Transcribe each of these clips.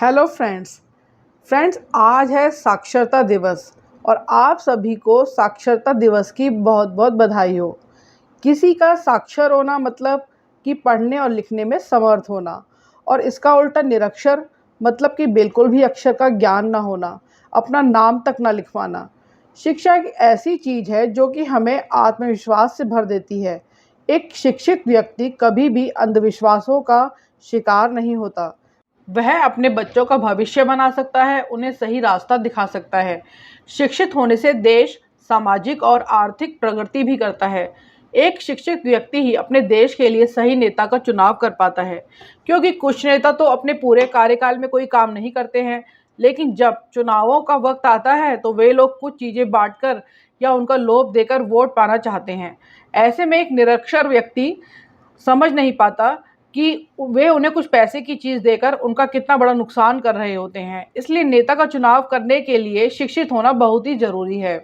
Hello friends आज है साक्षरता दिवस और आप सभी को साक्षरता दिवस की बहुत बहुत बधाई हो। किसी का साक्षर होना मतलब कि पढ़ने और लिखने में समर्थ होना, और इसका उल्टा निरक्षर मतलब कि बिल्कुल भी अक्षर का ज्ञान ना होना, अपना नाम तक ना लिख पाना। शिक्षा एक ऐसी चीज़ है जो कि हमें आत्मविश्वास से भर देती है। एक शिक्षित व्यक्ति कभी भी अंधविश्वासों का शिकार नहीं होता। वह अपने बच्चों का भविष्य बना सकता है, उन्हें सही रास्ता दिखा सकता है। शिक्षित होने से देश सामाजिक और आर्थिक प्रगति भी करता है। एक शिक्षित व्यक्ति ही अपने देश के लिए सही नेता का चुनाव कर पाता है, क्योंकि कुछ नेता तो अपने पूरे कार्यकाल में कोई काम नहीं करते हैं, लेकिन जब चुनावों का वक्त आता है तो वे लोग कुछ चीज़ें बांटकर या उनका लोभ देकर वोट पाना चाहते हैं। ऐसे में एक निरक्षर व्यक्ति समझ नहीं पाता कि वे उन्हें कुछ पैसे की चीज़ देकर उनका कितना बड़ा नुकसान कर रहे होते हैं। इसलिए नेता का चुनाव करने के लिए शिक्षित होना बहुत ही ज़रूरी है।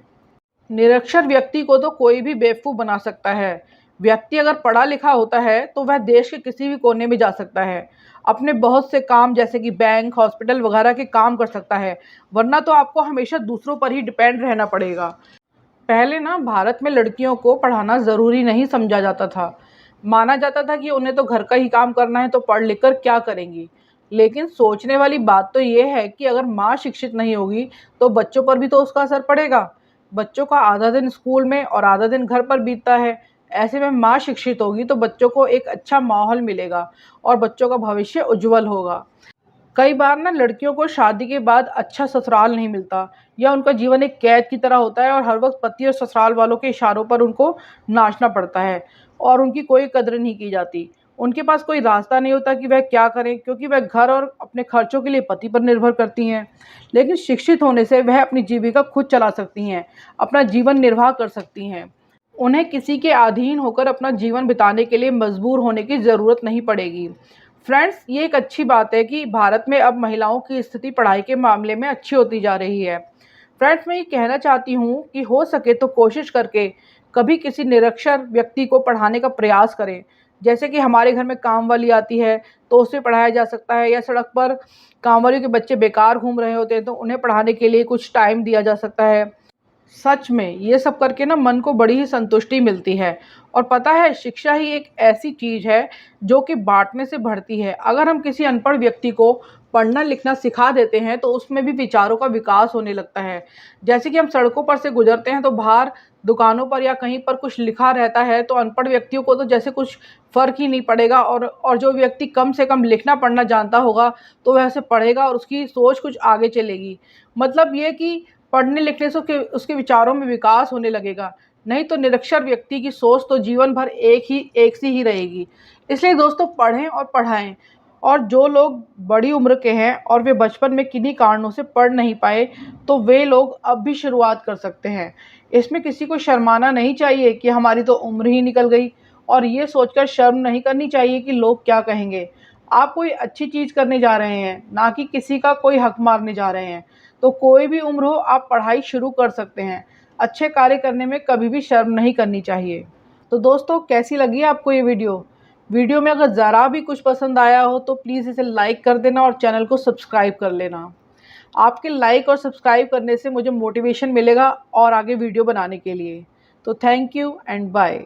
निरक्षर व्यक्ति को तो कोई भी बेवकूफ़ बना सकता है। व्यक्ति अगर पढ़ा लिखा होता है तो वह देश के किसी भी कोने में जा सकता है, अपने बहुत से काम जैसे कि बैंक, हॉस्पिटल वगैरह के काम कर सकता है, वरना तो आपको हमेशा दूसरों पर ही डिपेंड रहना पड़ेगा। पहले ना भारत में लड़कियों को पढ़ाना ज़रूरी नहीं समझा जाता था। माना जाता था कि उन्हें तो घर का ही काम करना है, तो पढ़ लिख कर क्या करेंगी। लेकिन सोचने वाली बात तो ये है कि अगर माँ शिक्षित नहीं होगी तो बच्चों पर भी तो उसका असर पड़ेगा। बच्चों का आधा दिन स्कूल में और आधा दिन घर पर बीतता है। ऐसे में माँ शिक्षित होगी तो बच्चों को एक अच्छा माहौल मिलेगा और बच्चों का भविष्य उज्जवल होगा। कई बार ना लड़कियों को शादी के बाद अच्छा ससुराल नहीं मिलता, या उनका जीवन एक कैद की तरह होता है और हर वक्त पति और ससुराल वालों के इशारों पर उनको नाचना पड़ता है और उनकी कोई कदर नहीं की जाती। उनके पास कोई रास्ता नहीं होता कि वह क्या करें, क्योंकि वह घर और अपने खर्चों के लिए पति पर निर्भर करती हैं। लेकिन शिक्षित होने से वह अपनी जीविका खुद चला सकती हैं, अपना जीवन निर्वाह कर सकती हैं। उन्हें किसी के अधीन होकर अपना जीवन बिताने के लिए मजबूर होने की ज़रूरत नहीं पड़ेगी। फ्रेंड्स, ये एक अच्छी बात है कि भारत में अब महिलाओं की स्थिति पढ़ाई के मामले में अच्छी होती जा रही है। फ्रेंड्स, मैं ये कहना चाहती हूँ कि हो सके तो कोशिश करके कभी किसी निरक्षर व्यक्ति को पढ़ाने का प्रयास करें। जैसे कि हमारे घर में काम वाली आती है तो उसे पढ़ाया जा सकता है, या सड़क पर काम वालियों के बच्चे बेकार घूम रहे होते हैं तो उन्हें पढ़ाने के लिए कुछ टाइम दिया जा सकता है। सच में ये सब करके ना मन को बड़ी ही संतुष्टि मिलती है। और पता है, शिक्षा ही एक ऐसी चीज़ है जो कि बांटने से बढ़ती है। अगर हम किसी अनपढ़ व्यक्ति को पढ़ना लिखना सिखा देते हैं तो उसमें भी विचारों का विकास होने लगता है। जैसे कि हम सड़कों पर से गुजरते हैं तो बाहर दुकानों पर या कहीं पर कुछ लिखा रहता है, तो अनपढ़ व्यक्तियों को तो जैसे कुछ फ़र्क ही नहीं पड़ेगा, और जो व्यक्ति कम से कम लिखना पढ़ना जानता होगा तो वह उसे पढ़ेगा और उसकी सोच कुछ आगे चलेगी। मतलब ये कि पढ़ने लिखने से उसके विचारों में विकास होने लगेगा। नहीं तो निरक्षर व्यक्ति की सोच तो जीवन भर एक सी ही रहेगी। इसलिए दोस्तों, पढ़ें और पढ़ाएं। और जो लोग बड़ी उम्र के हैं और वे बचपन में किन्हीं कारणों से पढ़ नहीं पाए, तो वे लोग अब भी शुरुआत कर सकते हैं। इसमें किसी को शर्माना नहीं चाहिए कि हमारी तो उम्र ही निकल गई, और ये सोचकर शर्म नहीं करनी चाहिए कि लोग क्या कहेंगे। आप कोई अच्छी चीज़ करने जा रहे हैं, ना कि किसी का कोई हक मारने जा रहे हैं। तो कोई भी उम्र हो, आप पढ़ाई शुरू कर सकते हैं। अच्छे कार्य करने में कभी भी शर्म नहीं करनी चाहिए। तो दोस्तों, कैसी लगी आपको ये वीडियो में अगर ज़रा भी कुछ पसंद आया हो तो प्लीज़ इसे लाइक कर देना और चैनल को सब्सक्राइब कर लेना। आपके लाइक और सब्सक्राइब करने से मुझे मोटिवेशन मिलेगा और आगे वीडियो बनाने के लिए। तो थैंक यू एंड बाय।